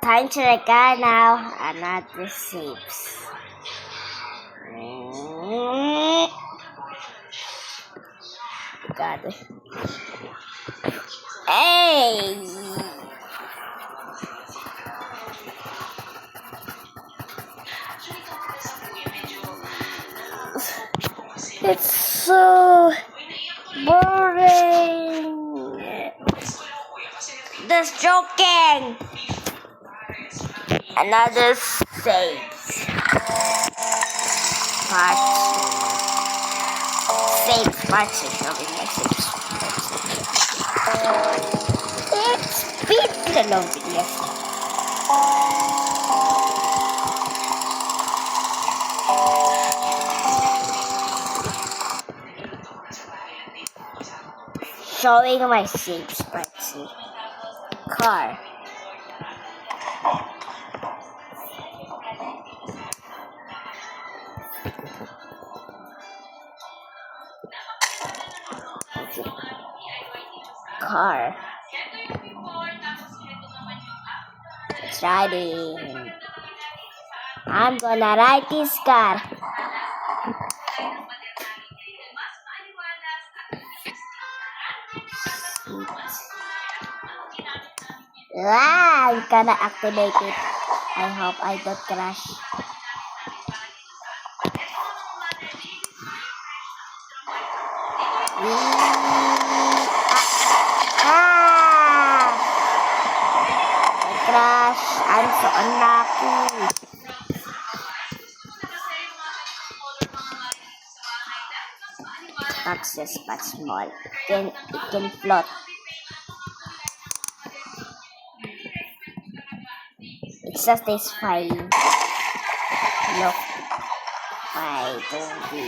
Time to record now. Another saves. God. Hey! It's so boring. Just joking. Another saves. Part 2. Saves part 2. Showing my saves. It's been a long video. Showing my saves part 2. Car. Car. It's riding. I'm gonna ride this car. I'm gonna activate it. I hope I don't crash. I crash. I'm so unlucky. Access but small. It can float. It's satisfying. Look. I don't be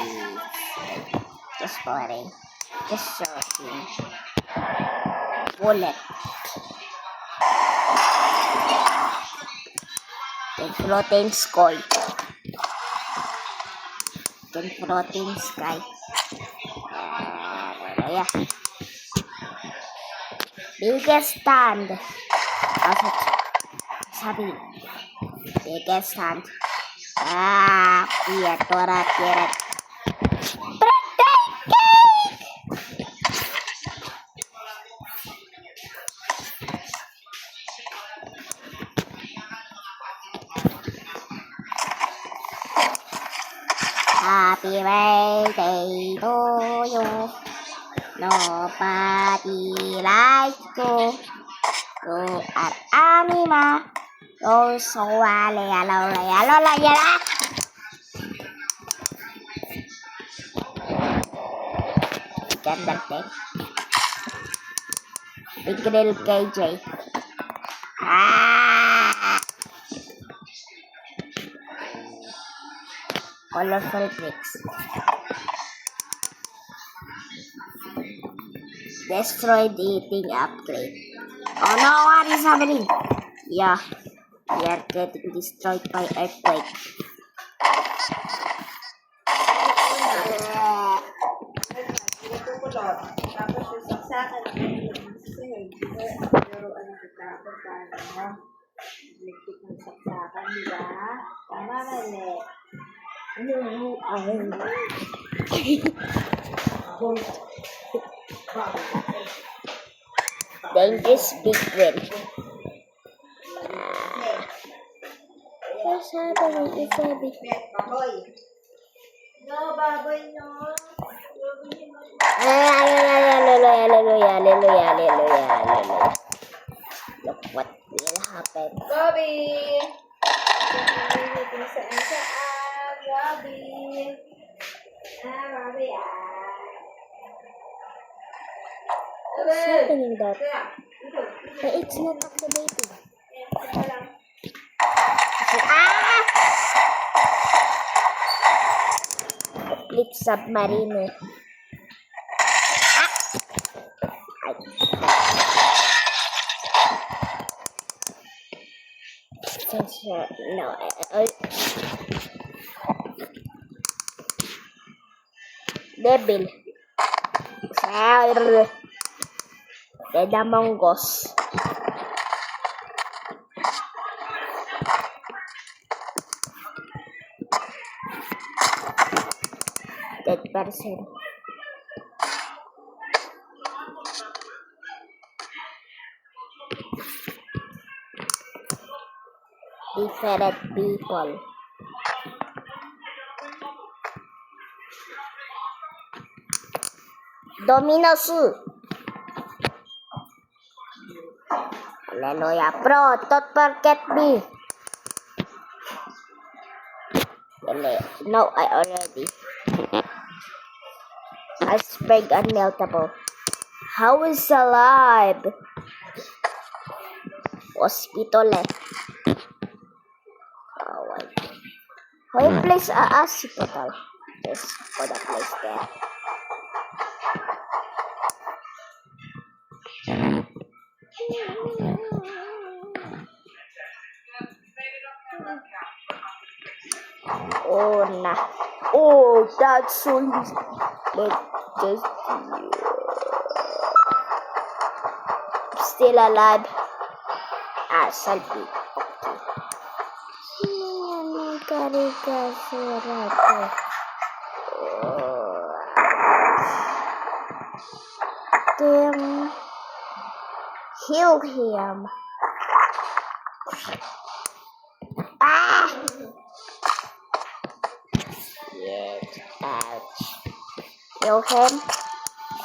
just boring. Just joking. Bullet. The floating sky. The floating sky. Yeah. Biggest stand. Sabi. Biggest stand. Iya, torat, keret. Happy birthday to you. Nobody likes you. You are anima. Oh, so wale, yala. Ganda thing. Big Grill KJ. Colorful bricks. Destroyed eating upgrade. Oh no, what is happening? Yeah, we are getting destroyed by earthquake. Dangerous Big Grill. What's happening? It's a big. No, baboy, no. Hallelujah. Look what will happen. Bobby! Saan? Bobby! Bobby, What's happening that? It's not activated. Flip submarine. No. Devil. Dead Among Us. 100%. Different people. Domino's. Hallelujah. Bro, don't forget me. No, I already. Iceberg unmeltable. How is alive? Hospital eh. Oh, wait. How you place a hospital? Just put a place there. Oh, nah. Oh, that's so easy. But just still alive. Ah, salty. Then heal him. Ah! Yes, ouch. Heal him.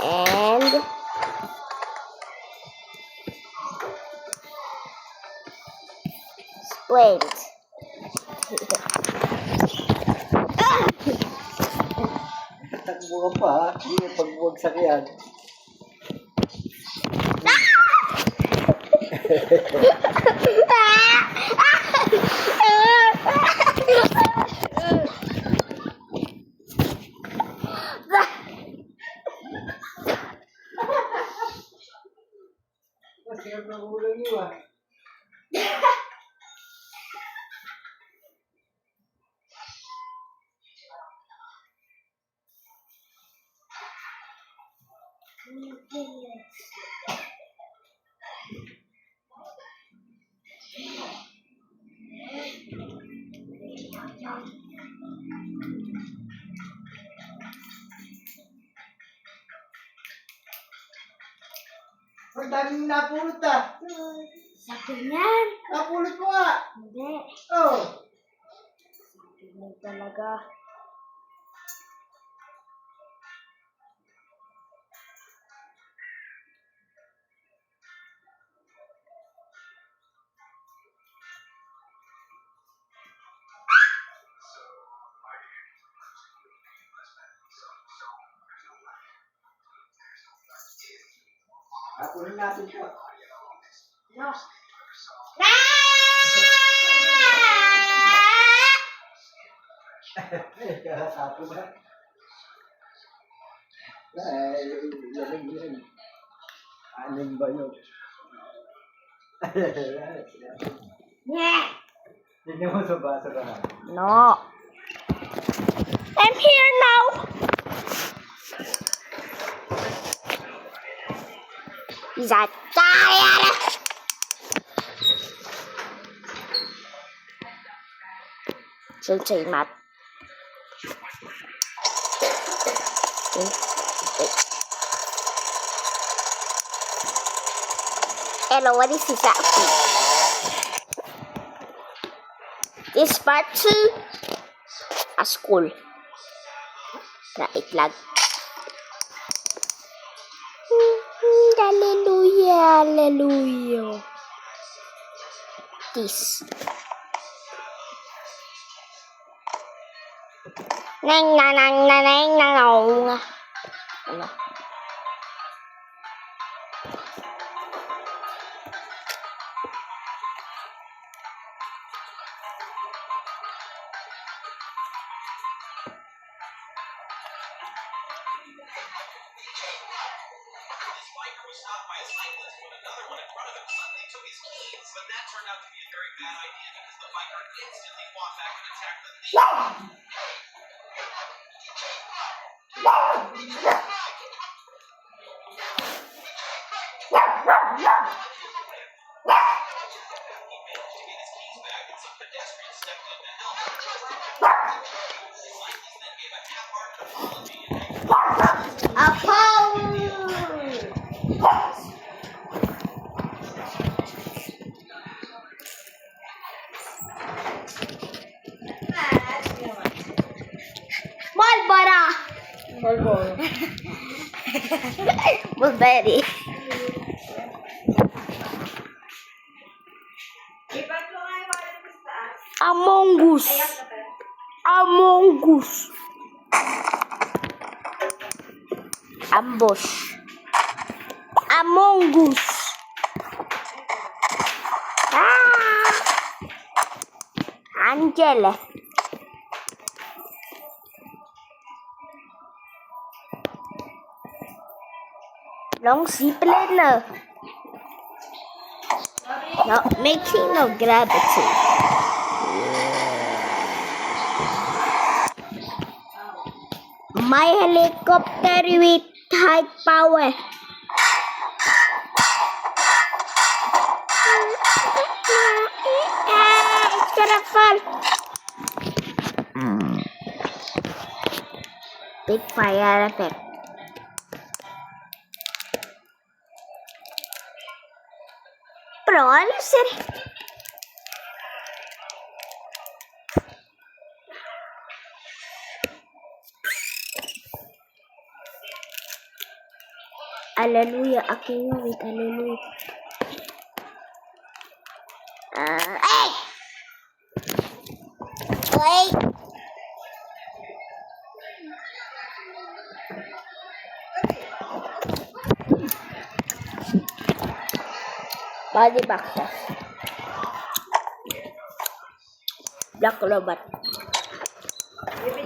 And splint. Takbo ka pa, ha? Hindi pagbuwagsak yan. Masarap ng ulang niyo, ah. Ang daming napulot, ah. Sa ganyan. Napulot mo, ah. Hindi. Oh. Hindi talaga. Napunin natin po. No. Sapo ba? Ay, lamig yun. Anim ba yun? Yeah. Tignan mo sa baso ka na. No. I'm here now. Is that tired? Say Matt. Hello, what is this outfit? This part 2 a school. Right lang. Hallelujah, hallelujah. This. Nang nang nang nang nang nang. Ano? biker was stopped by a cyclist when another one in front of him suddenly took his keys, but that turned out to be a very bad idea because the biker instantly fought back and attacked the thief. He managed to get his keys back and some pedestrians stepped in to help. The cyclist then gave a half-hearted apology A pole! Malboro! Malboro. Mulberry. Iba't mo nga yung wallet mo sa taas. Among Us. Ayan na pala. Among Us. Ambush. Among Us. Ah! Angel. Long seaplane. No, making no gravity. My helicopter with high power. It's gonna fall. Big fire effect. Pero ano sir? Hallelujah, aking wait, hallelujah. Hey! Wait! Body boxes. Black robot.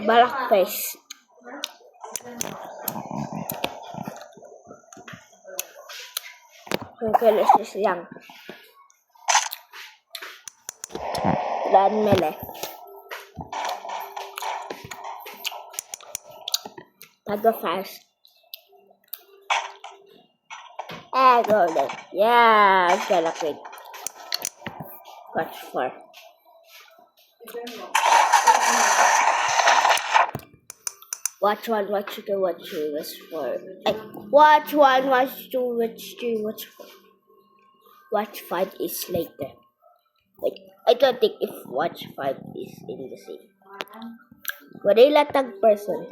Black face. Kilos is young. Land melee. Tago fast. Golden. Yeah, it's gonna quit. Watch for. Watch one, watch two, watch three, watch four. Watch one, watch two, watch three, watch four. Watch 5 is later. Wait, I don't think if watch 5 is in the same. Gorilla tag person.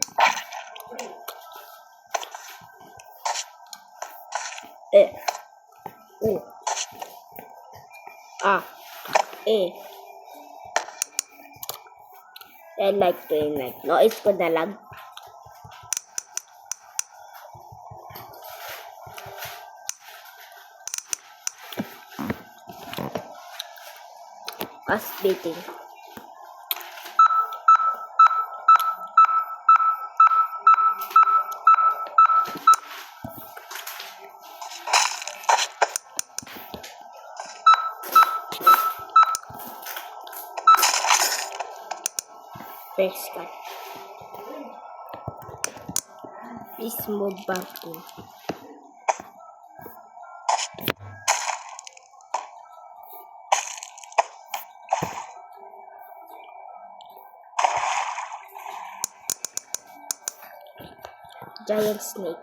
I like doing like noise ko na lang. Us beating. First cut. Please move back in. Giant snake.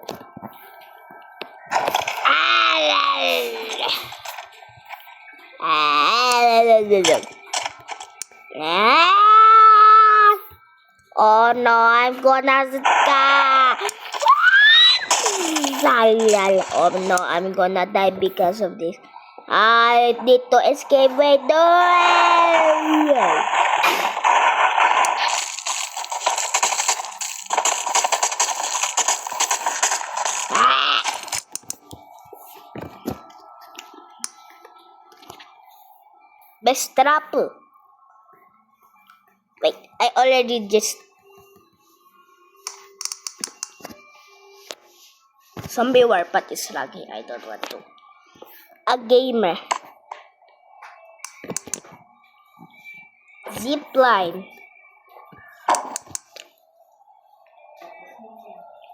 Oh no, I'm gonna die. Oh no, I'm gonna die because of this. I need to escape. Wait, no. Best trap. Wait, I already just. Zombie warpath is laggy. I don't want to. A gamer. Zipline.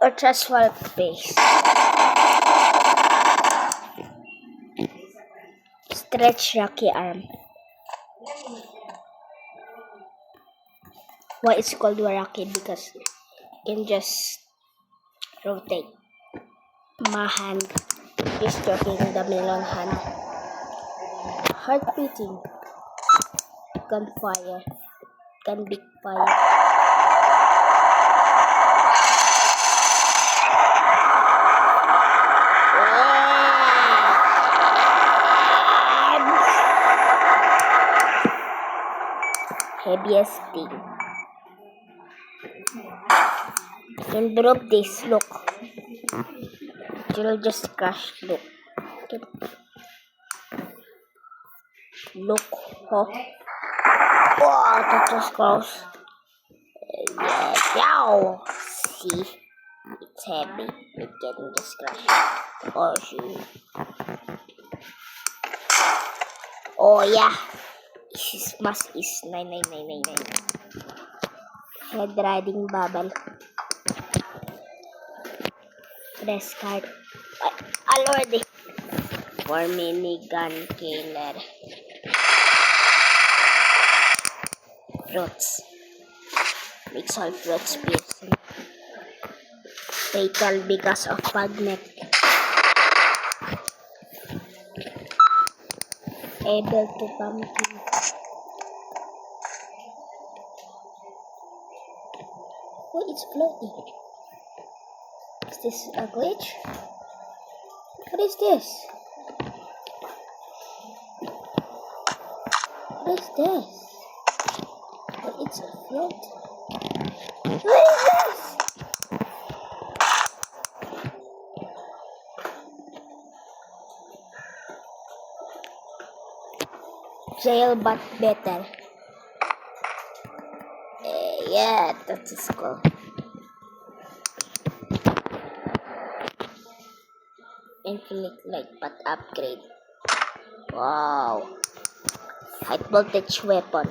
Ultra swap base. Stretch rocky arm. Why it's called Waraki? Because you can just Rotate. My hand is stroking the melon hand. Heart beating. Gunfire. Gun big fire. Heaviest thing. Don't drop this, look. It'll just crash, look. Look, oh. Oh, that was close. Yow! See? It's heavy. It getting just crashed. Oh, shoot. Oh, yeah. This mask is 99999. Head riding bubble. Press card. Already. For minigun killer. Fruits. Makes all fruits piercing. Fatal because of magnet. Able to pumpkin. Oh, it's floating. Is this a glitch? What is this? What is this? Oh, it's a float. What is this? Jail but better. Yeah, that is cool. Infinite light but upgrade. Wow. High voltage weapon.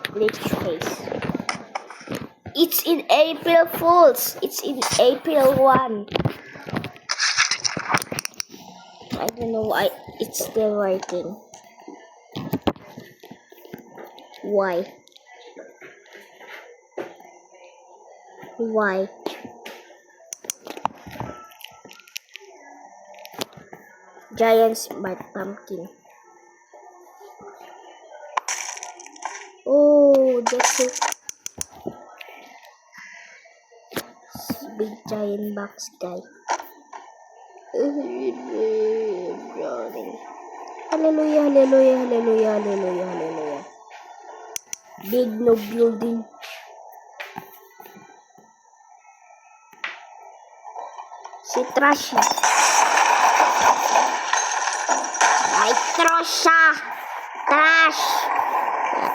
Glitch face. It's in April Fools. It's in April 1. I don't know why it's still writing. Why? Why? Giant smart pumpkin. Oh, that's it. Big giant box guy. Hallelujah, hallelujah, hallelujah, hallelujah, hallelujah. Big no building. Si Trashy. Ay, Trasha! Trash!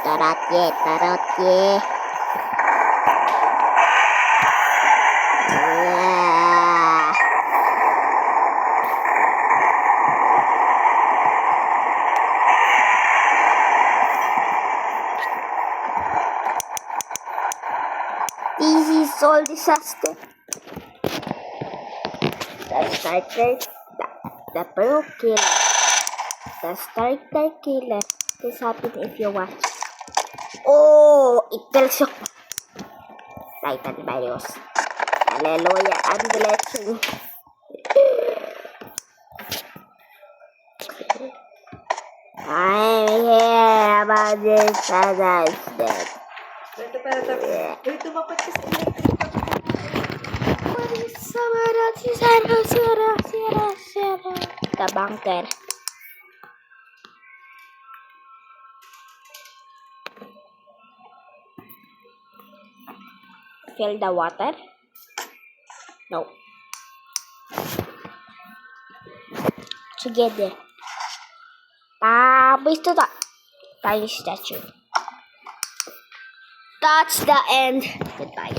Tarotye, tarotye. This is all disaster. The starter, the pro killer. The starter killer. This happens if you watch. Oh, it tells you. Titan virus. Hallelujah, I'm glitching. I'm here about this dead. Dito mapat ka sa electric pag The bunker. Fill the water? No. Together. Tapos ito ta. Tiny statue. That's the end. Goodbye.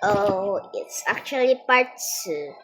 Oh, it's actually part 2.